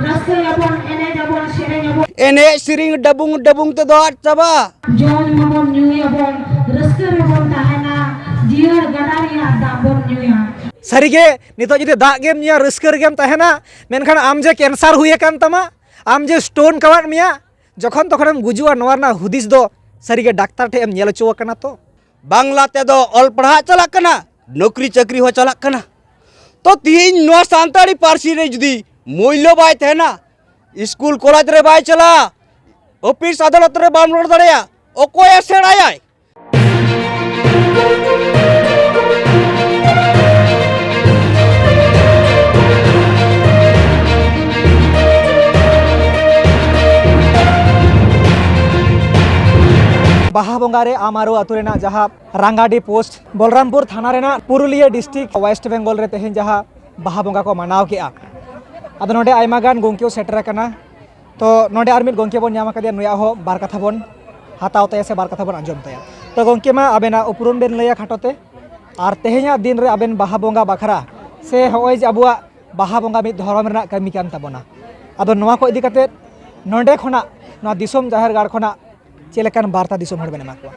raskayabon enejabon sereyabon ene sering dabung te do chaba jom mabon nyuyabon raskarebon tahena jiar gadariya dabon nyuya सारिगे नितो जुदी दाग game निया रस्कर game तहना मेनखान आम जे cancer हुए कान तमा आम जे स्टोन कवाट मिया जखन तखन गुजुआ नवारना हुदिस दो सारिगे डाक्टर ठे एम नेल चो कना तो बांग्ला ते दो ऑल पढ़ा चला कना नौकरी चाकरी हो चला कना तो तीन नो सांताड़ी पारसी रे जुदी मूल्य बाय थेना स्कूल कॉलेज रे बाय चला ऑफिस अदालत रे बाम रोड दड़या ओकोय सेड़ाया बाहा बंगारे आमारो अतुरेना जहाँ रांगाडी पोस्ट बलरामपुर थाना रेना पुरुलिया डिस्ट्रिक्ट वेस्ट बेंगल रे तेहेन जहाँ बाहा बंगा को मनाव के आदो नोडे आयमागान गोंकियो सेटर कना तो नोडे आर मिद गोंके बोन न्याम कदिया नुया हो बार कथा बोन हाताव तया से बार कथा बोन आंजम तया तो गोंके मा आबेना उपरुम बेन लया खाटोते आर तेहेना दिन रे आबेन बाहा बंगा बाखरा से होय जे अबुआ बाहा बंगा मिद धर्म रेना कमी कान ताबोना आदो नोवा को इदी कते नोडे खना नोवा दिसोम जाहेर गार खना चेलेकान बार्ता दिसोम हड़ बेना को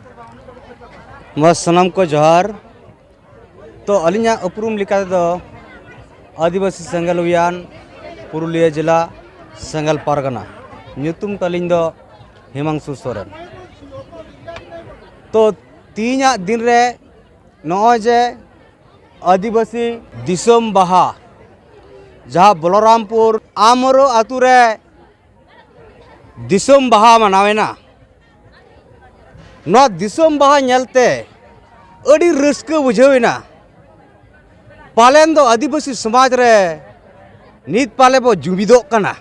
म सनम को जोहार तो अलिया उपरुम लिखा दो आदिवासी संगल अभियान पुरुलिया जिला संगल पारगना ᱧᱩᱛᱩᱢ ᱛᱟᱹᱞᱤᱧ ᱫᱚ हिमांशु सोरेन तो तीना दिन रे नॉय जे आदिवासी दिसोम बाहा जहाँ बलरामपुर आमरो आतु रे दिसोम बाहा मनावेना नो दिसोम बाहा नेलते अड़ी रस्का बुझावेना पालेन दो आदिवासी समाज रे नित पाले बो जुमिदो कना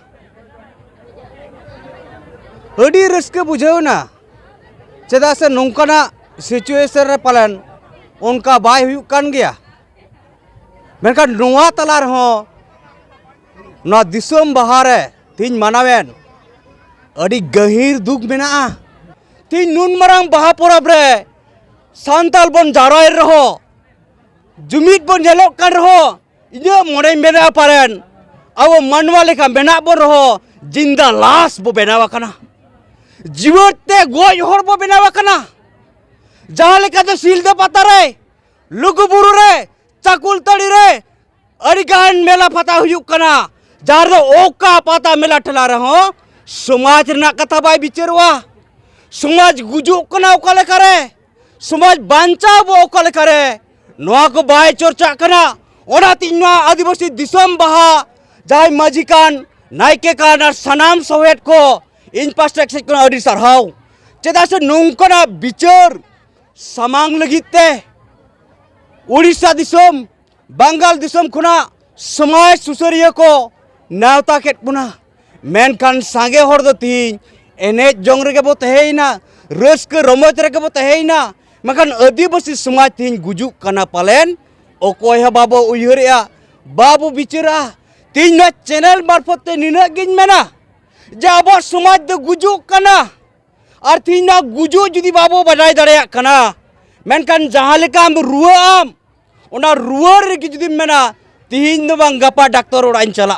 अड़ी रस्का बुझावेना चेदा से नौकाना सिचुएशन रे पालन उनका बाय हुयु कान गया मेनका नोआ तला रहो नो दिसोम बाहा रे तीन मनावेन अड़ी गहीर दुख मेना तीन नुन मरांग बाहा परब रे सांताल बन जाराय रहो जुमिद बन जेलो कान रहो इने मोड़े मेना पारेन अब मनवा लेखा मेना बन रहो जिंदा लाश बो बेनावा कना जीवते गोय हर बो बेनावा कना जहाँ लेखा तो सीलदे पाता रे लुगुबुरु रे चाकुल तड़ी रे अड़िगान मेला पता हुयु कना जार दो ओका पाता मेला ठला रहो समाज ना कथा बाय बिचरवा समाज गुजु कना ओका लेखा रे समाज बांचा बो ओका लेखा रे नोआ को बाय चर्चा कना ओना तीनवा आदिवासी दिसोम बाहा जाय माजी कान नायके कान और सनाम सोवेट को इन पास्टेक से कोना अडी सरहाव चेदा से नोंकना बिचर समांग लगिते उड़ीसा दिसोम बंगाल दिसोम खुना समाज सुसरिया को नावता केट पुना मेन कान सांगे हर दो तीन एने जोंग रे बो तहेइना रस्क रमज रे बो तहेइना मकान आदिवासी समाज तीन गुजु कना पालेन ओकोय बाबो उयहरिया बाबू बिचरा तीन ना चैनल मार्फत ते निना गिन मेना जे आबो समाज दो गुजु कना और तीन ना गुजु जुदी बाबो बजाय दड़या कना मेनकान जहाँ लेका हम रुआ आम ओना रुआ रे जुदी मेना तीन दो बांग गपा डॉक्टर ओड़ाइन चला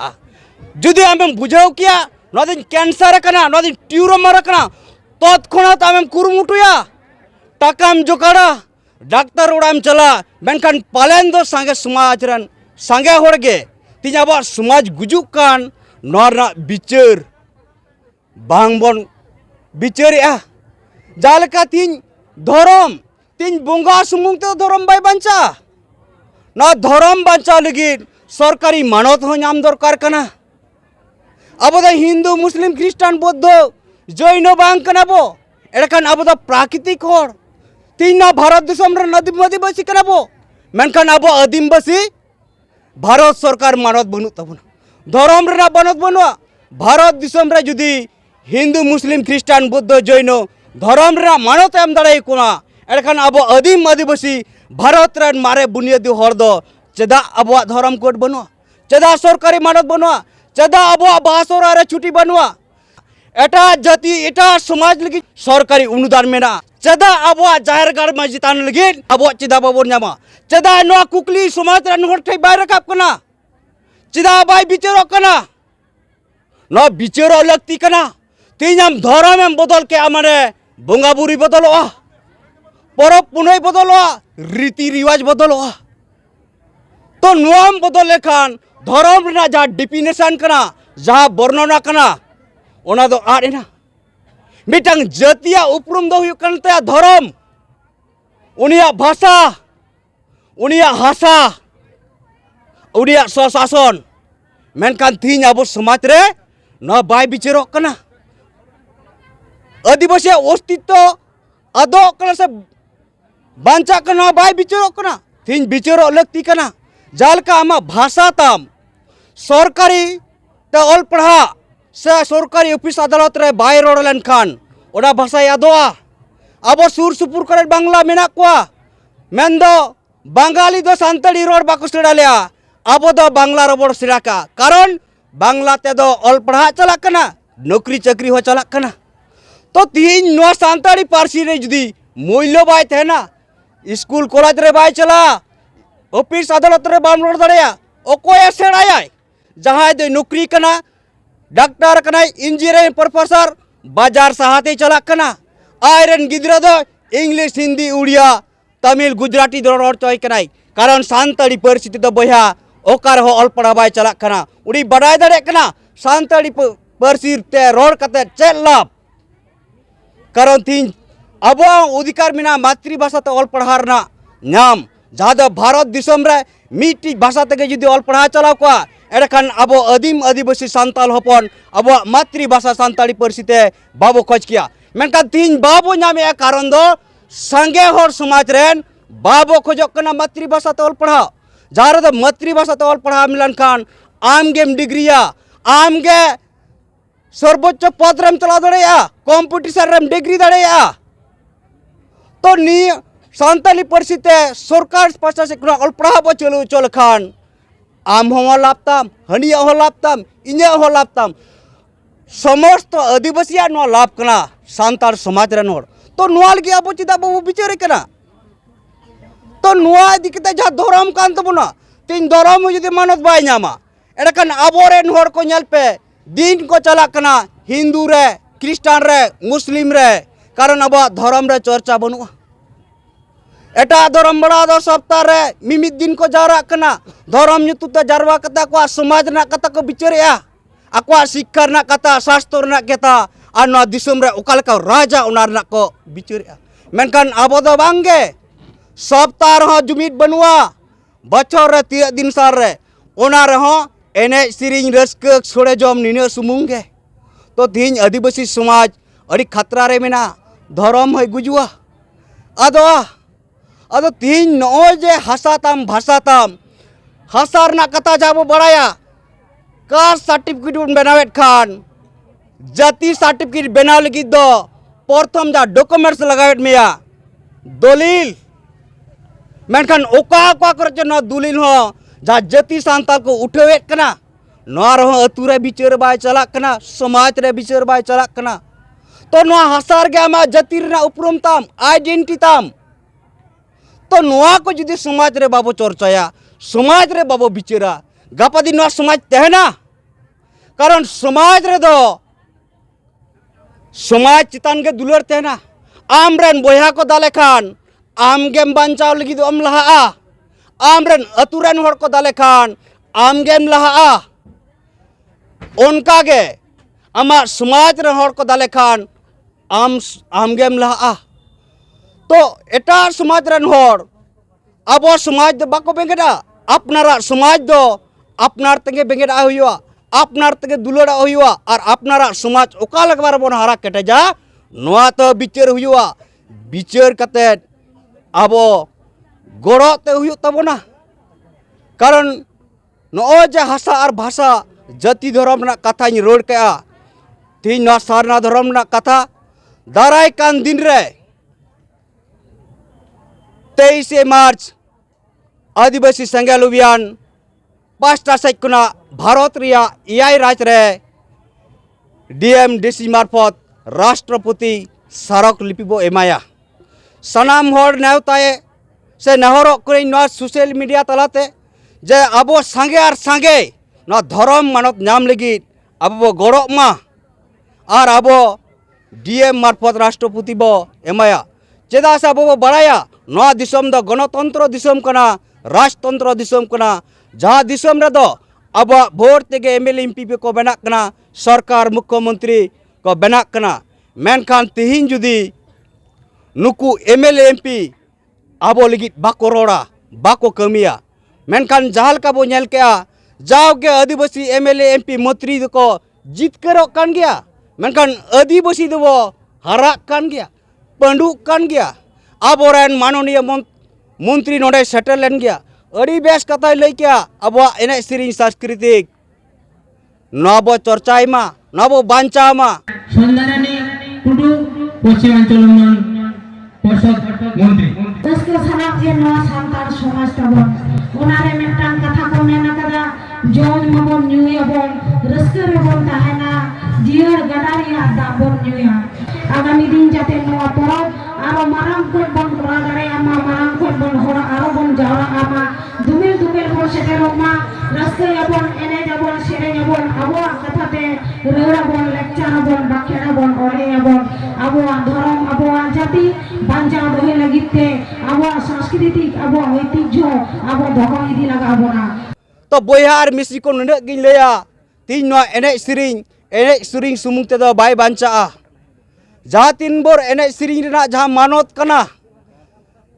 जुदी आम बुझाव किया नदिन कैंसर कना नदिन ट्यूमर कना तत्क्षणात आम कुरुमुटुया टाकाम जोकाड़ा डॉक्टर ओड़ाम चला मेनकान पालेन दो सांगे समाज रन सांगे होड़गे तीन अब समाज गुजुक कान नोरना बिचार बांगबन बिचारिया जालका तीन धर्म तीन बोंगा सुमुंग तो धर्म बाय बांचा ना धर्म बांचा लगी सरकारी मानत हो नाम दरकार कना अब दो हिंदू मुस्लिम क्रिस्टान बौद्ध जैन बांग कना बो एड़कान अब दो प्राकृतिक होड़ तीन ना भारत दिसम रे आदिवासी कना बो मेनखान अब आदिवासी भारत सरकार मानत बनु तबना धर्म रे बनत बनुआ भारत दिसम रे जुदी हिंदू मुस्लिम क्रिस्टान बौद्ध जैन धर्म रे मानत एम दाड़े कोना एड़खान अब आदिवासी भारत रे मारे बुनियादी हर दो चेदा अब धर्म कोड बनुआ चेदा सरकारी मानत बनुआ चेदा अब बासोरा रे छुट्टी बनुआ एटा जाति एटा समाज लगी सरकारी अनुदान मेना चेदा अब जाहिर गाड़ में जितान लगी अब चेदा बाबन नामा चेदा नोआ कुकली समाज रे नोर ठे बाय रकाब कना चेदा बाय बिचारो कना नो बिचारो लगती कना तीन हम धर्म में बदल के माने बोंगा बुरी बदलोआ परब पुनई बदलोआ रीति रिवाज बदलोआ तो नुआम बदल लेखान धर्म ना जहाँ डिफिनेशन कना जहाँ वर्णना कना ओना दो आड़ेना मिटंग जातिया उपरुम दो हुयुक कन तया धर्म उनिया भाषा उनिया हासा उनिया स्वशासन मेनकान तीन अब समाज रे न बाय बिचारो कना आदिवासी अस्तित्व अदो कना से बांचा कना बाय बिचारो कना तीन बिचारो लगती कना जालका आमा भाषा ताम सरकारी ते ऑल पढ़ा से सरकारी ऑफिस अदालत रे बाय रोड लेन खान ओडा भाषा यादोआ अब सुर सुपुर करे बांग्ला मेना कोआ मेंदो बांगाली दो सांतड़ी रोड बाको सेडालिया अब दो बांग्ला रोड सेडाका कारण बांग्ला ते दो ऑल पढ़ा चला कना नौकरी चाकरी हो चला कना तो तीन नो सांतड़ी पारसी रे जुदी मूल्य बाय तेना स्कूल कॉलेज रे बाय चला ऑफिस अदालत रे बाम रोड दड़या ओकोय सेडाया जहां दो नौकरी कना डॉक्टर कना इंजीनियर प्रोफेसर बाजार सहाते चला कना आयरन गिद्रा दो इंग्लिश हिंदी उड़िया तमिल गुजराती दो रोड चोय कनाय कारण सांतड़ी परिस्थिति दो बया ओकार हो ऑल पढ़ा बाय चला कना उड़ी बड़ाय दड़े कना सांतड़ी परिस्थिति ते रोड कते चेल लाभ कारण तीन अब अधिकार मिना मातृभाषा ते ऑल पढ़ार ना नाम जहाँ भारत दिसम रे मिट्टी भाषा तक जुदी ऑल पढ़ा चलाव को एडखान अब आदिम आदिवासी सांताल हपन अब मातृभाषा सांताड़ी परिस्थिति बाबो खोज किया मेनकान तीन बाबो नामे कारण दो संगे हर समाज रेन बाबो खोजक कना मातृभाषा ते ऑल पढ़ा जहाँ दो मातृभाषा ते ऑल पढ़ा मिलन खान आमगेम डिग्रिया आमगे सर्वोच्च पद रेम चला दड़ेया कॉम्पिटिशन रेम डिग्री दड़ेया तो नी सांताली परिस्थिति सरकार पासा से ऑल पढ़ा बो चलो चल खान आम हो लाभताम हनिया हो लाभताम इन्या हो लाभताम समस्त आदिवासिया नो लाभ कना सांताल समाज रेन होड़ तो नोआल की अब चिदा बाबू बिचारे कना तो नोआ दिकते जहाँ धर्म कान तबना तीन धर्म जुदी मानत बाय नामा एडखान आबोरेन होड़ को नेल पे दिन को चला कना हिंदू रे क्रिस्टान रे मुस्लिम रे कारण अब धर्म रे चर्चा बनुआ एटा धर्म बड़ा दो सप्ताह रे मिमित दिन को जारा कना धर्म nyutuते जारवा कता को समाज ना कता को बिचारेया akwa शिक्षा ना कता शास्त्र ना कता आर दिसम रे ओकालका राजा उनार ना को बिचारेया मेनखान आबो दो बांगे सप्ताह रह जुमित बनुआ बछर रे 3 दिन सार रे ओना रह एने सिरिंग रस्क सोड़े जम निने सुमुंगे तो तीन आदिवासी समाज अड़ी खतरा रे मेना धर्म है गुजुआ अदो तीन नो जे हासाताम भाषाताम हासार ना कथा जाबो बड़ाया कास्ट सर्टिफिकेट बनावेट खान जाति सर्टिफिकेट बनाव लगी दो प्रथम जा डॉक्यूमेंट्स लगावेट मेया दलील मेनखान ओका ओका कर न दलील हो जा जाति सांताल को उठेवेट कना नोआ रहो अतु रे बिचार बाय चला कना समाज रे बिचार बाय चला कना तो नोआ हासार गे आमा जाति रे उपरुम ताम आइडेंटिटी ताम तो नोआ को जुदी समाज रे बाबो चर्चाया समाज रे बाबो बिचारा गापा दिन नोआ समाज तहना कारण समाज रे दो समाज चितान के दुलर तहना आमरेन बोया को दाले खान आम गेम बांचाव लगी दो अम लहा आमरेन अतुरेन होड़ को दाले खान आम गेम लहा उनका गे आमा समाज रे होड़ को दाले खान आम गेम लहा तो एटा समाज रेन होड़ अब समाज दो बाको बेंगेदा अपनारा समाज दो अपनार तंगे बेंगेदा हुआ अपनार तंगे दुलड़ा हुआ और अपनारा समाज ओका लगबार बन हारा केटेजा नोआ तो बिचार हुआ बिचार कते अब गड़ते हुआ तबना कारण नो जे हासा और भाषा जाति धर्म ना कथा रोड के तीन नोआ सारना धर्म ना कथा दाराय कान दिन रे 23 मार्च आदिवासी संगेल अभियान 5टा सेकुना भारत रिया एआई राज रे डीएम डीसी मार्फत राष्ट्रपति सारक लिपिबो एमाया सनाम होड़ नेवताए से नेहरो करे नोआ सोशल मीडिया तलाते जे आबो संगे और संगे नोआ धर्म मानत नाम लगी अब बो गड़क मा और अब डीएम मार्फत राष्ट्रपति बो एमाया चेदा से अब बो बड़ाया नवा दिसम द गणतंत्र दिसम कना राजतंत्र दिसम कना जहाँ दिसम रे दो अब भोट तेगे एमएलए एमपी को बना कना सरकार मुख्यमंत्री को बना कना मेनखान तिहिन जुदी नुकु एमएलए एमपी आबो लगी बाको रोड़ा बाको कमिया मेनखान जहाल का बो नेल के जाओगे आदिवासी एमएलए एमपी मंत्री को जितकरो कान गया मेनखान आदिवासी दो हरा कान गया पंडु कान गया आबोरेन माननीय मंत्री नोडे सेटल लेन गया अड़ी बेस कथा लई क्या अब एने सेरिंग सांस्कृतिक नबो चर्चाई मा नबो बांचा मा सौंदर्यानी टुडू पश्चिमांचल परिषद मंत्री रस्के सानाम जे नवा सान्तार समाज ताबन ओनारे मेटान कथा को मेना कदा जौन मबन न्यूय बन रस्के रेबन ताहेना जियर गडारिया दाबन न्यूया आगामी दिन जाते नवा परब आरो माराम कोट बन करा दारे आमा माराम कोट बन होरा आरो बन जावरा आमा दुमिल दुमिल बन सेटेरो मा रस्के यबन एने जबन सेरे यबन आबो कथाते रेवड़ा बन लेक्चर बन बाखेड़ा बन ओरे यबन आबो धर्म आबो जाति बांचा दोहे लगिते आबो सांस्कृतिक आबो ऐतिह्य आबो दखो इदी लगा आबोना तो बोयार मिस्री को नुनक गिन लेया तीन नो एने सिरिंग सुमुंग ते दो बाय बांचा जहाँ तीन बोर एने सिरिंग रेना जहाँ मानत कना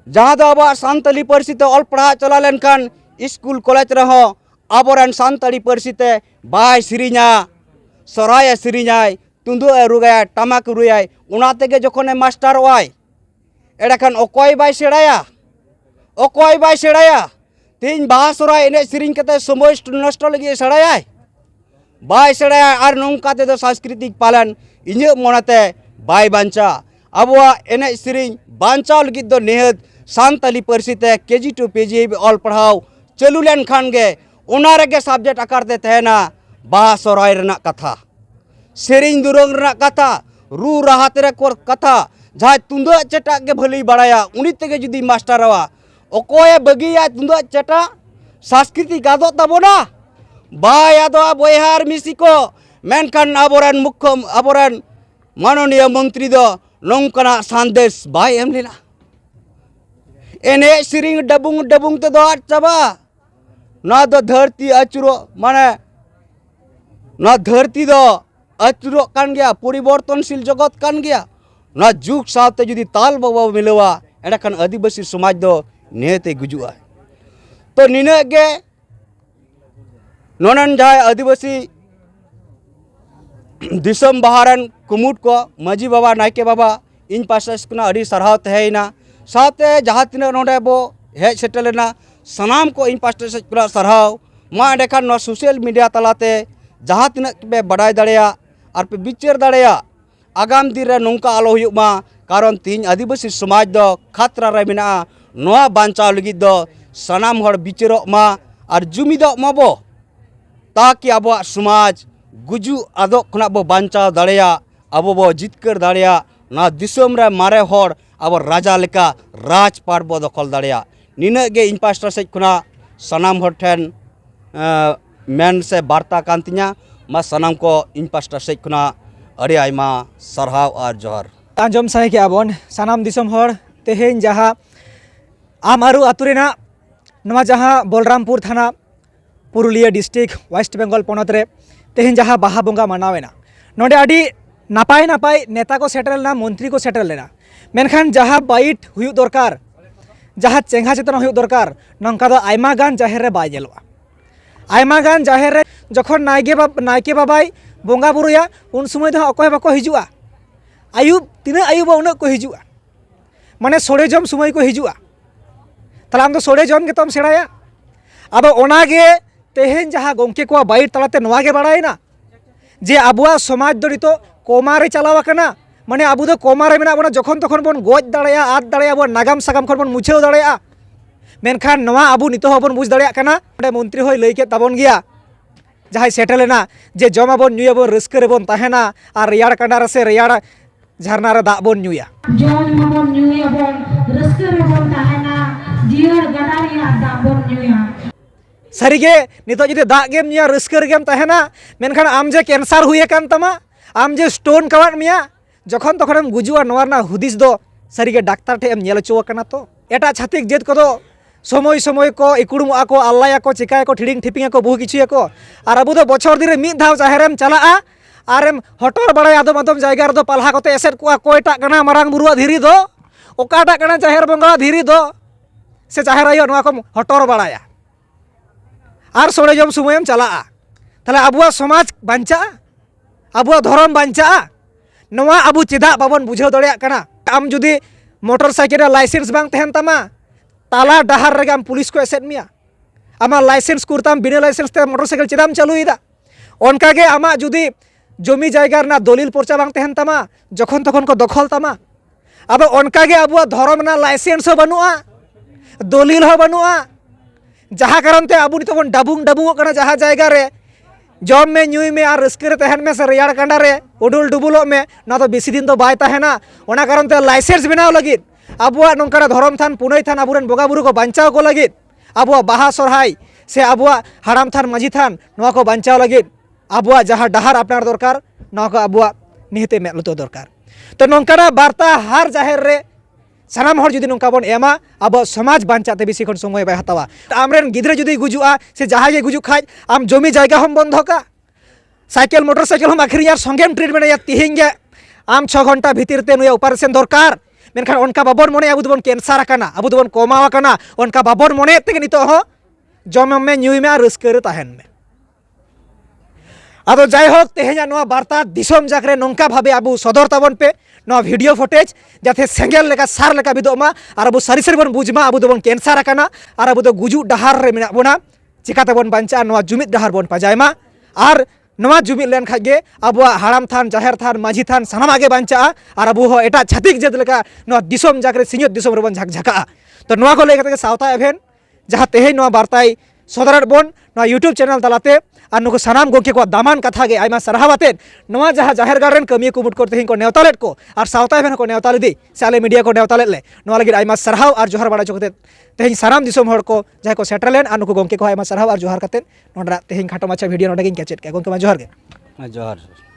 जहाँ दो अब सानताली पार्सी ते ऑल पढ़ा चला लेनखान स्कूल कॉलेज रहो आबोरन सानताली पार्सी ते बाय सिरिंगा सराय सिरिंगाय तुंदु रुगाय टमाक रुयाय उना तेगे जखने मास्टर वाय एडाखान अकय बाय सेड़ाया तीन बाहा सराय एने सिरिंग कते समय नष्ट लगी सेड़ाया बाय सेड़ाया और नौका ते सांस्कृतिक पालन इᱧ मोनाते बाय बांचा अब एने सिरिंग बांचा लगी दो निहत सानताली पार्सी ते केजी टू पेजी ऑल पढ़ाव चालू लेन खान गे उना रेगे सब्जेक्ट आकार ते तहना बाहा सराय रेना कथा सेरिंग दुरंग रेना कथा रू राहत रे कथा जहाँ तुंदा चटा के भली बड़ाया उनी तेगे जुदी मास्टर आवा अकोय बगिया तुंदा चटा सांस्कृतिक आदो तबोना बाय आदो बोहार मिसी को मेनखान आबोरन मुख्य आबोरन माननीय मंत्री दो नौकना संदेश बाय एम लेना एने सिरिंग डबुंग डबुंग ते दो चाबा ना दो धरती अचुरो माने ना धरती दो अचुरो कान गया परिवर्तनशील जगत कान गया ना जुग साथे जुदी ताल बाबा मिलवा एडाखान आदिवासी समाज दो नेते गुजुआ तो निने गे नोनन जाय आदिवासी दिसम बहारन कुमुट को माजी बाबा नायके बाबा इन पास अड़ी सरहाव तहेना साथे जहाँ तीना नोडे बो हेज सेटलेना सनाम को इन पास सरहाव मा एडेखान सोशल मीडिया तलाते जहाँ तीना पे बड़ाई दाड़ेया और पे बिचार दाड़ेया आगाम दिन रे नौका आलो हुयुमा कारण तीन आदिवासी समाज दो खतरा रे मेना नोआ बांचाव लगी दो सनाम हर बिचारो मा और जुमिदो माबो ताकि अब समाज गुजु आदो खना बो बांचाव दाड़ेया अब बो जितकर दाड़ेया ना दिसम रे मारे हर अब राजा लेका राजपाट बो दखल दाड़ेया निने गे इन पास्टा से खुना सनाम हर ठेन मेन से वार्ता कांतिया मा सनाम को इन पास्टा से खुना अरे आयमा सरहाव और जोहर आंजम साहे के आबोन सानाम दिसम हर तेहेन जहाँ आमारू आतुरेना नवा जहाँ बलरामपुर थाना पुरुलिया डिस्ट्रिक्ट वेस्ट बेंगल पनत रे तेहेन जहाँ बाहा बोंगा मनावेना नोडे आडी नापाय नापाय नेता को सेटल लेना मंत्री को सेटल लेना मेनखान जहाँ बाइट हुयु दरकार जहाँ चेंगा चेतना हुयु दरकार नंका दो आयमा गान जाहेर रे बाय जेलोआ आयमा गान जाहेर रे जखन नायके बाबाई बोंगा बुरुया उन समय दो अकय बाको हिजुआ आयुब तीना आयुब उना को हिजुआ माने सोड़े जम समय को हिजुआ ताला आम दो सोड़े जम के तम सेड़ाया अब ओनागे तेहेन जहाँ गोंके को बाइट तलाते नवागे बाड़ायना जे आबुआ समाज दो नितो कोमारे चलावा कना माने आबु दो कोमारे मेना बना जखन तखन बन गोज दाड़ाया आद दाड़ाया बन नागाम सागाम खन बन मुछेव दाड़ाया मेनखान नवा आबु नितो हबन बुझ दाड़ाया कना मंत्री होय लई के ताबन गया जहाँ सेटलेना जे जमाबन न्यूयाबन रस्के रेबन ताहेना और रेयाड़ कांडा से रेयाड़ झरना रे दाग बन न्यूया जौन मबन न्यूयाबन रस्के रेबन ताहेना जियर गडारिया दाग बन न्यूया सारीगे नितो जुदी दाग गेम ᱧᱩᱭᱟ रस्कर गेम तहना मेनखान आम जे कैंसर हुए कान तमा आम जे स्टोन कवाट मिया जखन तखनम गुजुआ नोवा रना हुदिस दो सारीगे डाक्तार ठे एम नेल चो कना तो एटा छातिक जेत को समय समय को इकुड़ुमोआ को अल्लाया को चिकाया को ठिडिंग ठिपिंग को बहु किछुया को और अबु दो बछर दिन मिद धाव जाहेरम चलाआ आरेम हटर बड़ा आदम आदम जायगा रे दो पाल्हा कोते एसेट को कोयटा कना मारांग बुरुआ धीरी दो ओकाटा कना जाहेर बंगा धीरी दो से जाहेर आयो नोआ को हटर बड़ाया और सोड़े जम समयम चलाआ ताले अबुआ समाज बांचा अबुआ धर्म बांचा नोआ अबु चेदा बाबन बुझाव दड़िया कना आम जुदी मोटरसाइकिल लाइसेंस बांग तहन तमा ताला डहार रे आम पुलिस को एसेट मिया आमा लाइसेंस कुरताम बिना लाइसेंस ते मोटरसाइकिल चेदाम चालुईदा ओनका गे आमा जुदी जमी जायगा रना दलिल पर्चा बांग तहन तमा जखन तखन को दखल तमा अब ओनका गे अबुआ धर्म ना लाइसेंस हो बनुआ दलिल हो बनुआ जहाँ कारण ते अबु नितो बन डाबुंग डाबुंग कना जहाँ जायगा रे जम में ᱧᱩᱭ में और रस्कर तहन में से रेयाड़ कांडा रे उडुल डुबुलो में ना तो बेसी दिन तो बाय तहना ओना कारण ते लाइसेंस बनाव लगित अबुआ नोंकाना धर्म थान पुनई थान अबुरेन बोगा बुरु को बांचाव को लगित अबुआ बाहा सरहाय से अबुआ हाड़ाम थान माझी थान नोआ को बांचाव लगित अबुआ जहाँ डहार अपनार दरकार नोआ को अबुआ निहते में लुतो दरकार तो नोंकाना वार्ता हर जाहेर रे सानाम हर जुदी नोंका बन एमा अब समाज बांचाते बेसी खन समय बाय हतावा आमरेन गिद्रे जुदी गुजुआ से जहाँ गे गुजु खाज आम जमी जायगा हम बंधका साइकेल मोटरसाइकेल हम आखिरी यार संगेम ट्रीटमेंट या तिहिंग गे आम 6 घंटा भीतर ते नुया ऑपरेशन दरकार मेनखान उनका बाबन मने अबु दोबन कैंसर आकाना अबु दोबन कोमाव आकाना उनका बाबन मने ते नितो हो जम में ᱧᱩᱭ में रस्कर तहन में आदो जाय होक तेहेजा नोआ वार्ता दिसम जाकरे नोंका भाबे अबु सदर ताबन पे नोआ वीडियो फुटेज जाते सेंगेल लेका सार लेका बिदोमा और अबु सारी सारी बन बुझमा अबु दोबन कैंसर आकाना और अबु दो गुजु डहार रे मेना बोना चिकाते बन बांचा नोआ जुमित डहार बन पाजायमा और नोआ जुमित लेन खागे अबुआ हाड़ाम थान जाहेर थान माझी थान सानाम आगे बांचा और अबु हो एटा छातिक जेद लेका नोआ दिसम जाकरे सिंहत दिसम रे बन झकझका तो नोआ को लेके सावता एभेन जहाँ तेहे नोआ वार्ताय सदरत बन नोआ यूट्यूब चैनल तलाते और नुको सानाम गोंके को दामान कथा गे आयमा सरहावाते नोआ जहाँ जाहेर गार्डन कमी कुमुट को तेहिं को नेवतालेट को और सावता एभेन को नेवताले दी साले मीडिया को नेवतालेट ले नोआ लगिद आयमा सरहाव और जोहार बाड़ा चोकते तेहिं सानाम दिसम हर को जहाँ को सेटरलेन और नुको गोंके को आयमा सरहाव और जोहार कते नोडरा तेहिं खाटो माछा वीडियो नोडा गिन कैचेट के गोंके मा जोहार गे जोहार